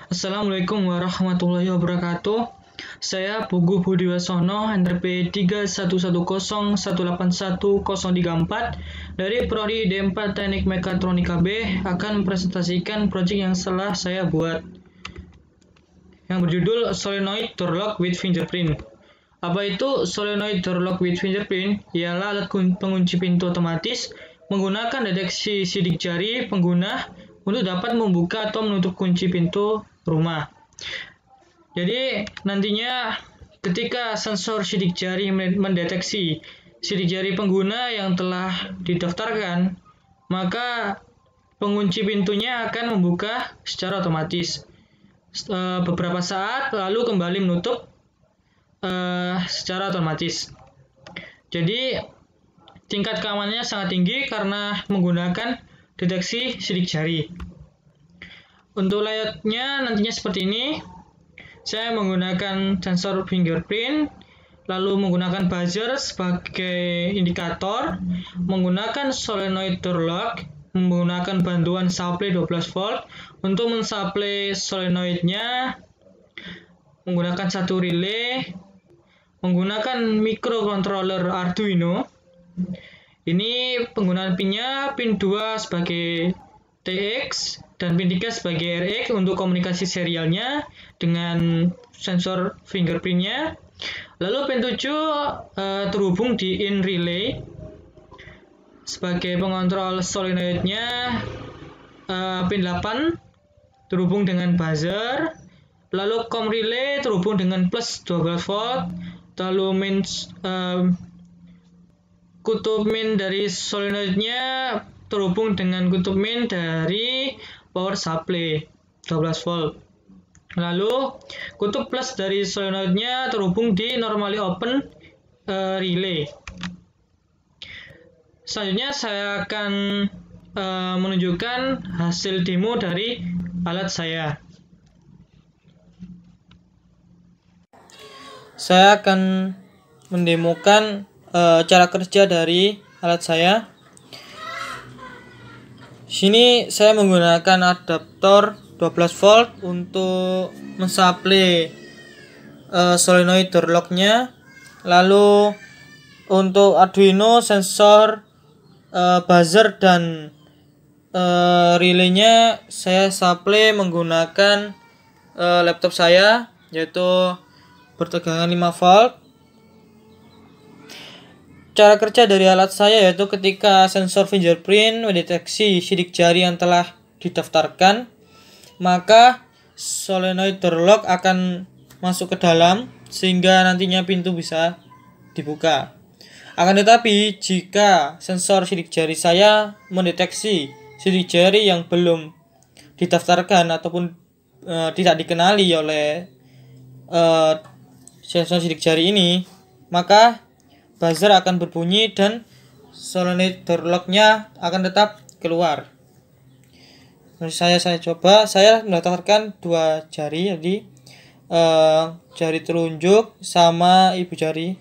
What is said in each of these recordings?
Assalamualaikum warahmatullahi wabarakatuh. Saya Pugu Budiwasono, NRP 3110181034 dari Prodi D4 Teknik Mekatronika B akan mempresentasikan proyek yang telah saya buat yang berjudul Solenoid Door Lock with Fingerprint. Apa itu Solenoid Door Lock with Fingerprint? Ialah alat pengunci pintu otomatis menggunakan deteksi sidik jari pengguna untuk dapat membuka atau menutup kunci pintu rumah. Jadi nantinya ketika sensor sidik jari mendeteksi sidik jari pengguna yang telah didaftarkan, maka pengunci pintunya akan membuka secara otomatis. Beberapa saat lalu kembali menutup secara otomatis. Jadi tingkat keamanannya sangat tinggi karena menggunakan deteksi sidik jari. Untuk layoutnya nantinya seperti ini. Saya menggunakan sensor fingerprint, lalu menggunakan buzzer sebagai indikator, menggunakan solenoid door lock, menggunakan bantuan supply 12 volt untuk mensupply solenoidnya, menggunakan satu relay, menggunakan microcontroller Arduino. Ini penggunaan pinnya pin 2 sebagai TX dan pin 3 sebagai RX untuk komunikasi serialnya dengan sensor fingerprintnya. Lalu pin 7 terhubung di in relay sebagai pengontrol solenoidnya. Pin 8 terhubung dengan buzzer. Lalu com relay terhubung dengan plus 12 volt. Lalu kutub min dari solenoidnya terhubung dengan kutub min dari power supply 12 volt. Lalu kutub plus dari solenoidnya terhubung di normally open relay. Selanjutnya saya akan menunjukkan hasil demo dari alat saya. Saya akan mendemokan cara kerja dari alat saya. Sini saya menggunakan adaptor 12 volt untuk mensupply solenoid door lock-nya. Lalu untuk Arduino sensor buzzer dan relaynya saya supply menggunakan laptop saya, yaitu bertegangan 5 volt. Cara kerja dari alat saya yaitu ketika sensor fingerprint mendeteksi sidik jari yang telah didaftarkan, maka solenoid door lock akan masuk ke dalam sehingga nantinya pintu bisa dibuka. Akan tetapi jika sensor sidik jari saya mendeteksi sidik jari yang belum didaftarkan ataupun tidak dikenali oleh sensor sidik jari ini, maka buzzer akan berbunyi dan solenoid door lock-nya akan tetap keluar. Saya coba, saya mendaftarkan dua jari, jadi jari telunjuk sama ibu jari.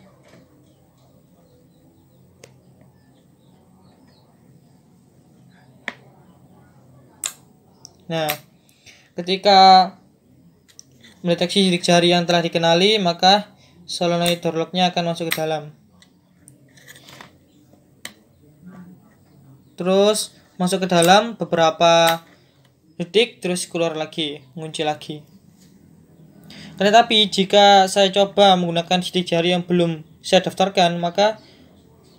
Nah, ketika mendeteksi sidik jari yang telah dikenali, maka solenoid door lock-nya akan masuk ke dalam. Terus masuk ke dalam beberapa detik, terus keluar lagi, mengunci lagi. Tetapi jika saya coba menggunakan sidik jari yang belum saya daftarkan, maka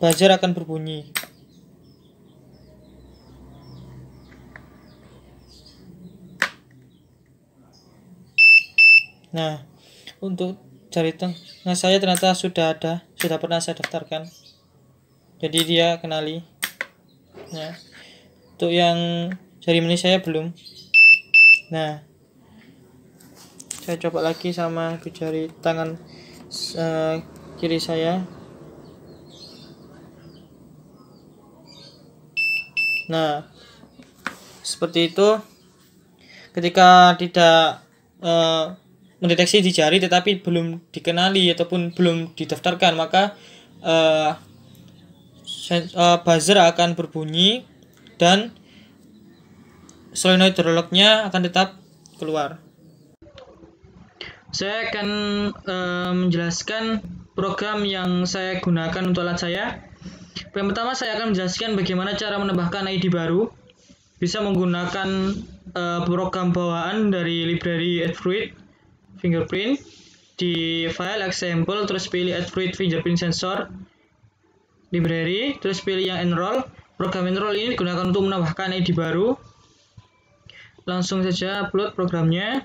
buzzer akan berbunyi. Nah, untuk jari tengah saya ternyata sudah pernah saya daftarkan, jadi dia kenali. Nah, untuk yang jari manis saya belum. Nah, saya coba lagi sama jari tangan kiri saya. Nah, seperti itu. Ketika tidak mendeteksi di jari tetapi belum dikenali ataupun belum didaftarkan, maka buzzer akan berbunyi dan solenoid door lock-nya akan tetap keluar. saya akan menjelaskan program yang saya gunakan untuk alat saya. Yang pertama, saya akan menjelaskan bagaimana cara menambahkan ID baru. Bisa menggunakan program bawaan dari library Adafruit Fingerprint. Di file example, terus pilih Adafruit Fingerprint Sensor library, terus pilih yang enroll. Program enroll ini digunakan untuk menambahkan ID baru. Langsung saja upload programnya.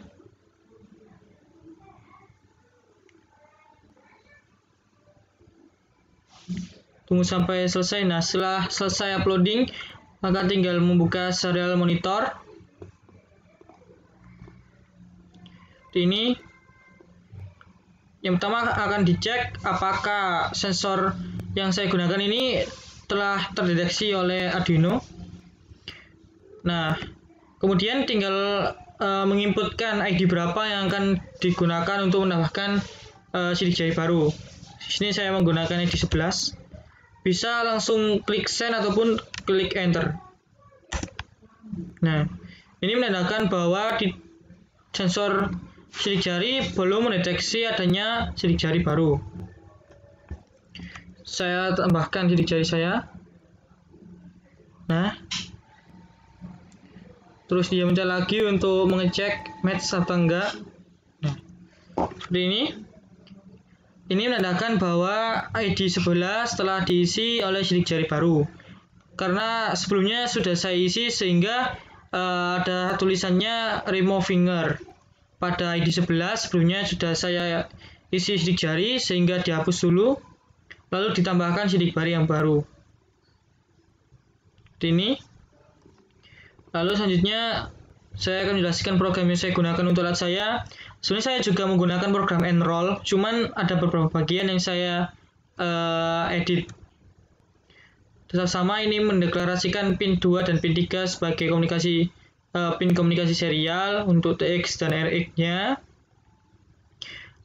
Tunggu sampai selesai. Nah, setelah selesai uploading, maka tinggal membuka serial monitor. Ini yang pertama akan dicek apakah sensor yang saya gunakan ini telah terdeteksi oleh Arduino. Nah, kemudian tinggal menginputkan ID berapa yang akan digunakan untuk menambahkan sidik jari baru. Di sini saya menggunakan ID 11. Bisa langsung klik send ataupun klik enter. Nah, ini menandakan bahwa di sensor sidik jari belum mendeteksi adanya sidik jari baru. Saya tambahkan sidik jari saya. Nah, terus dia minta lagi untuk mengecek match atau enggak. Nah, seperti ini. Ini menandakan bahwa ID 11 telah diisi oleh sidik jari baru. Karena sebelumnya sudah saya isi sehingga ada tulisannya remove finger. Pada ID 11 sebelumnya sudah saya isi sidik jari sehingga dihapus dulu. Lalu ditambahkan sidik jari yang baru. Ini. Lalu selanjutnya saya akan menjelaskan program yang saya gunakan untuk alat saya. Sebenarnya saya juga menggunakan program enroll, cuman ada beberapa bagian yang saya edit. Tetap sama, ini mendeklarasikan pin 2 dan pin 3 sebagai pin komunikasi serial untuk TX dan RX-nya.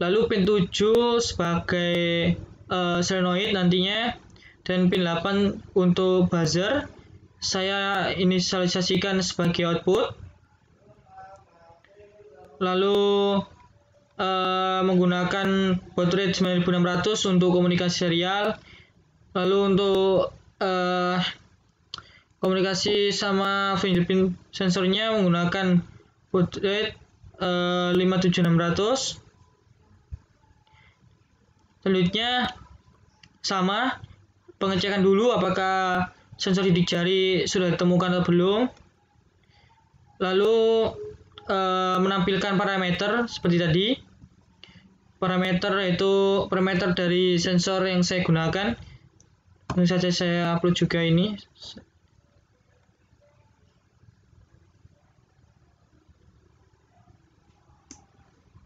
Lalu pin 7 sebagai solenoid nantinya, dan pin 8 untuk buzzer. Saya inisialisasikan sebagai output. Lalu menggunakan baud rate 9600 untuk komunikasi serial. Lalu untuk komunikasi sama fingerprint sensornya menggunakan baud rate 57600. Selanjutnya sama, pengecekan dulu apakah sensor sidik jari sudah ditemukan atau belum. Lalu menampilkan parameter seperti tadi. Parameter yaitu parameter dari sensor yang saya gunakan. Langsung saja saya upload juga ini.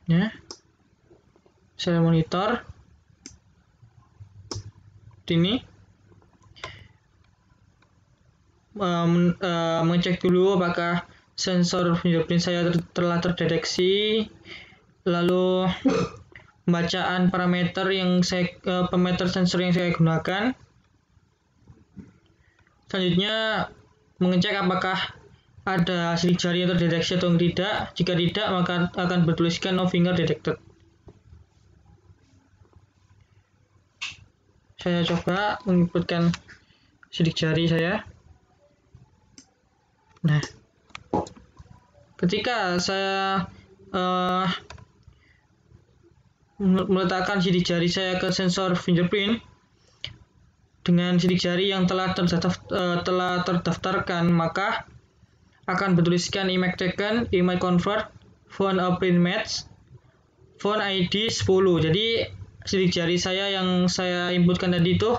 Ya. Saya monitor. Ini. Mengecek dulu apakah sensor fingerprint saya telah terdeteksi. Lalu pembacaan parameter sensor yang saya gunakan. Selanjutnya mengecek apakah ada sidik jari yang terdeteksi atau tidak. Jika tidak, maka akan bertuliskan no finger detected. Saya coba menginputkan sidik jari saya. Nah, ketika saya meletakkan sidik jari saya ke sensor fingerprint dengan sidik jari yang telah terdaftarkan, maka akan bertuliskan image taken, image convert, phone or print match, phone ID 10. Jadi sidik jari saya yang saya inputkan tadi itu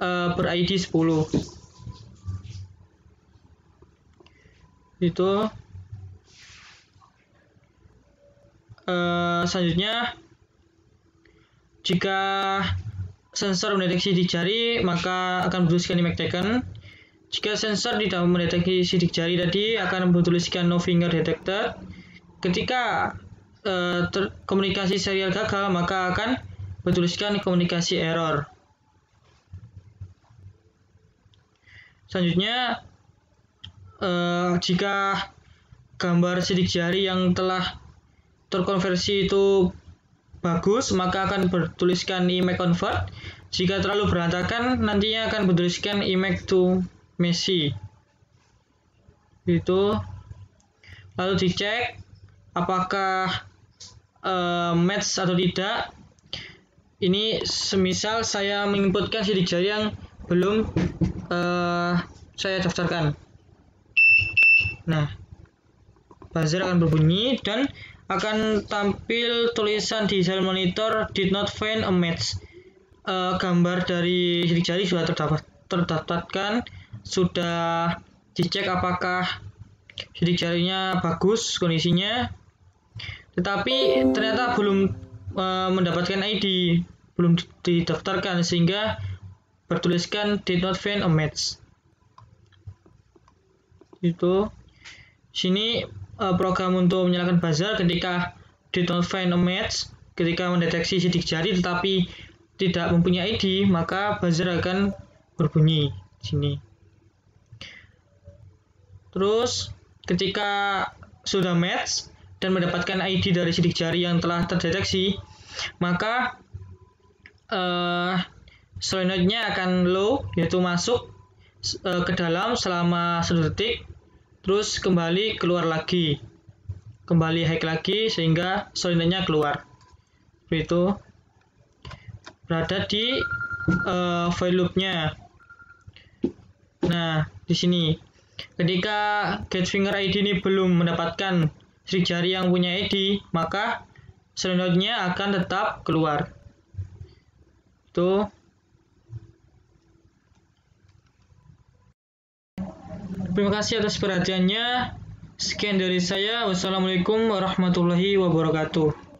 ber-ID 10. Itu selanjutnya, jika sensor mendeteksi sidik jari, maka akan bertuliskan image taken. Jika sensor tidak mendeteksi sidik jari tadi, akan bertuliskan no finger detected. Ketika komunikasi serial gagal, maka akan bertuliskan komunikasi error. Selanjutnya, jika gambar sidik jari yang telah terkonversi itu bagus, maka akan bertuliskan IMAX convert. Jika terlalu berantakan, nantinya akan bertuliskan IMAX to messy. Itu. Lalu dicek apakah match atau tidak. Ini semisal saya menginputkan sidik jari yang belum saya daftarkan. Nah, buzzer akan berbunyi dan akan tampil tulisan di serial monitor did not find a match. Gambar dari sidik jari sudah terdaftarkan, sudah dicek apakah sidik jarinya bagus kondisinya, tetapi ternyata belum mendapatkan ID, belum didaftarkan sehingga bertuliskan did not find a match. Itu sini program untuk menyalakan buzzer ketika did not find a match, ketika mendeteksi sidik jari tetapi tidak mempunyai ID, maka buzzer akan berbunyi sini. Terus ketika sudah match dan mendapatkan ID dari sidik jari yang telah terdeteksi, maka solenoidnya akan low, yaitu masuk ke dalam selama 1 detik, terus kembali keluar lagi, kembali high lagi sehingga solenoidnya keluar. Itu berada di while loop-nya. Nah, di sini ketika get finger ID ini belum mendapatkan sidik jari yang punya ID, maka solenoidnya akan tetap keluar. Itu. Terima kasih atas perhatiannya. Sekian dari saya. Wassalamualaikum warahmatullahi wabarakatuh.